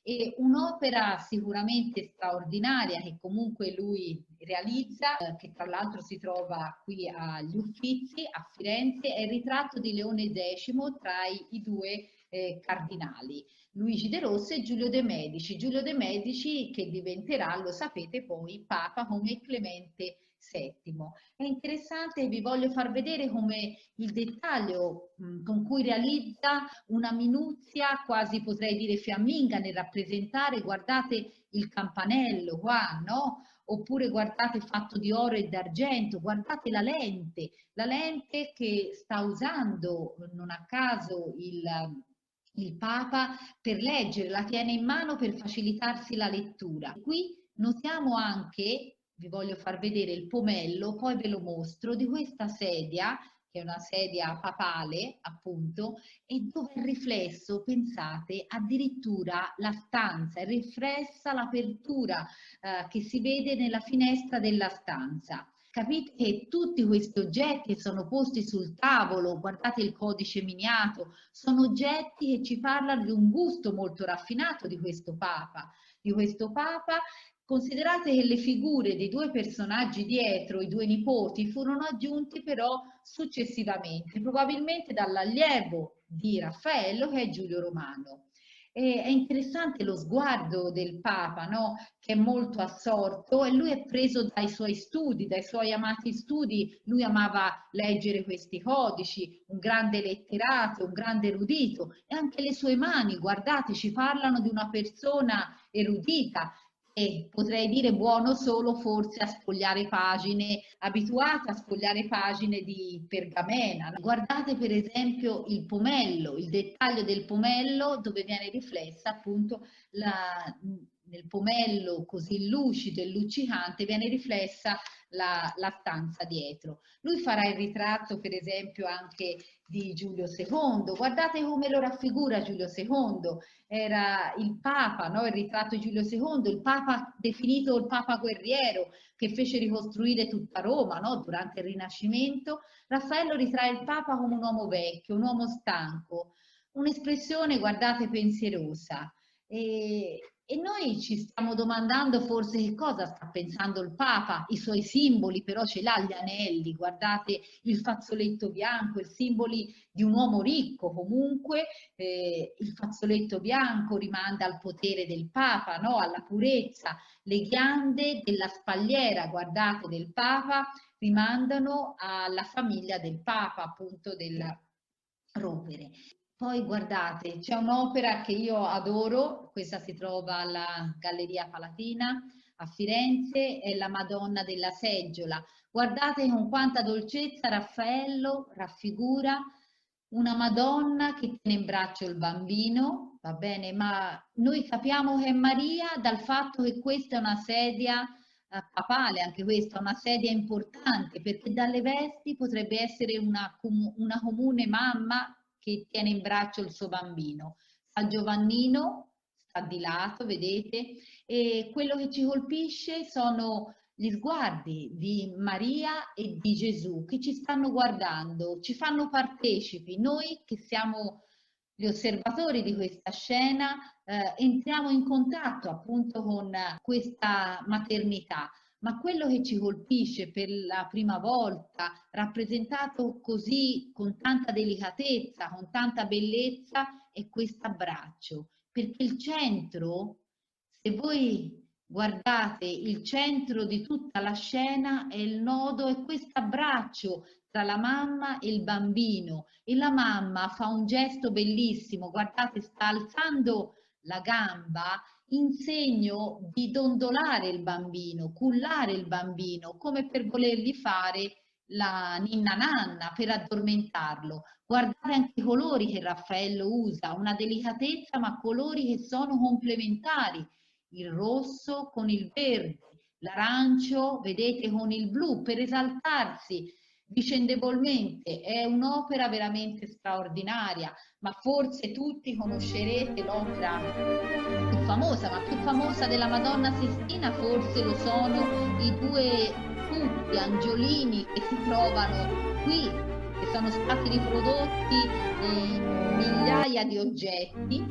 E un'opera sicuramente straordinaria che comunque lui realizza, che tra l'altro si trova qui agli Uffizi a Firenze, è il ritratto di Leone X tra i due cardinali, Luigi De Rossa e Giulio De Medici. Giulio De Medici che diventerà, lo sapete poi, Papa come Clemente VII. È interessante, vi voglio far vedere come il dettaglio con cui realizza una minuzia, quasi potrei dire fiamminga, nel rappresentare, guardate il campanello qua, no? Oppure guardate fatto di oro e d'argento, guardate la lente che sta usando non a caso il Papa per leggere, la tiene in mano per facilitarsi la lettura. Qui notiamo anche, vi voglio far vedere il pomello, poi ve lo mostro, di questa sedia, che è una sedia papale, appunto, e dove è riflesso, pensate, addirittura la stanza, è riflessa l'apertura che si vede nella finestra della stanza. Capite che tutti questi oggetti che sono posti sul tavolo, guardate il codice miniato, sono oggetti che ci parlano di un gusto molto raffinato di questo Papa. Di questo Papa. Considerate che le figure dei due personaggi dietro, i due nipoti, furono aggiunti però successivamente, probabilmente dall'allievo di Raffaello che è Giulio Romano. È interessante lo sguardo del Papa, no? Che è molto assorto e lui è preso dai suoi studi, dai suoi amati studi. Lui amava leggere questi codici, un grande letterato, un grande erudito, e anche le sue mani, guardate, ci parlano di una persona erudita e potrei dire buono solo forse a sfogliare pagine, abituata a sfogliare pagine di pergamena. Guardate per esempio il pomello, il dettaglio del pomello dove viene riflessa appunto nel pomello così lucido e luccicante viene riflessa la stanza dietro. Lui farà il ritratto per esempio anche di Giulio II, guardate come lo raffigura Giulio II, era il Papa, no? Il ritratto di Giulio II, il Papa definito il Papa guerriero che fece ricostruire tutta Roma, no? Durante il Rinascimento. Raffaello ritrae il Papa come un uomo vecchio, un uomo stanco, un'espressione, guardate, pensierosa. E noi ci stiamo domandando forse che cosa sta pensando il Papa, i suoi simboli però ce l'ha, gli anelli, guardate il fazzoletto bianco, i simboli di un uomo ricco comunque, il fazzoletto bianco rimanda al potere del Papa, no? Alla purezza, le ghiande della spalliera, guardate, del Papa rimandano alla famiglia del Papa, appunto del rovere. Poi guardate, c'è un'opera che io adoro, questa si trova alla Galleria Palatina a Firenze, è la Madonna della Seggiola. Guardate con quanta dolcezza Raffaello raffigura una Madonna che tiene in braccio il bambino, va bene, ma noi capiamo che è Maria dal fatto che questa è una sedia papale, anche questa, una sedia importante, perché dalle vesti potrebbe essere una comune mamma che tiene in braccio il suo bambino. San Giovannino sta di lato, vedete, e quello che ci colpisce sono gli sguardi di Maria e di Gesù che ci stanno guardando, ci fanno partecipi, noi che siamo gli osservatori di questa scena, entriamo in contatto appunto con questa maternità. Ma quello che ci colpisce per la prima volta, rappresentato così con tanta delicatezza, con tanta bellezza, è questo abbraccio. Perché il centro, se voi guardate, il centro di tutta la scena è il nodo, è questo abbraccio tra la mamma e il bambino. E la mamma fa un gesto bellissimo, guardate, sta alzando la gamba in segno di dondolare il bambino, cullare il bambino, come per volergli fare la ninna nanna, per addormentarlo. Guardate anche i colori che Raffaello usa, una delicatezza ma colori che sono complementari, il rosso con il verde, l'arancio, vedete, con il blu, per esaltarsi vicendevolmente. È un'opera veramente straordinaria, ma forse tutti conoscerete l'opera più famosa, ma più famosa della Madonna Sistina forse lo sono i due putti angiolini che si trovano qui, che sono stati riprodotti in migliaia di oggetti,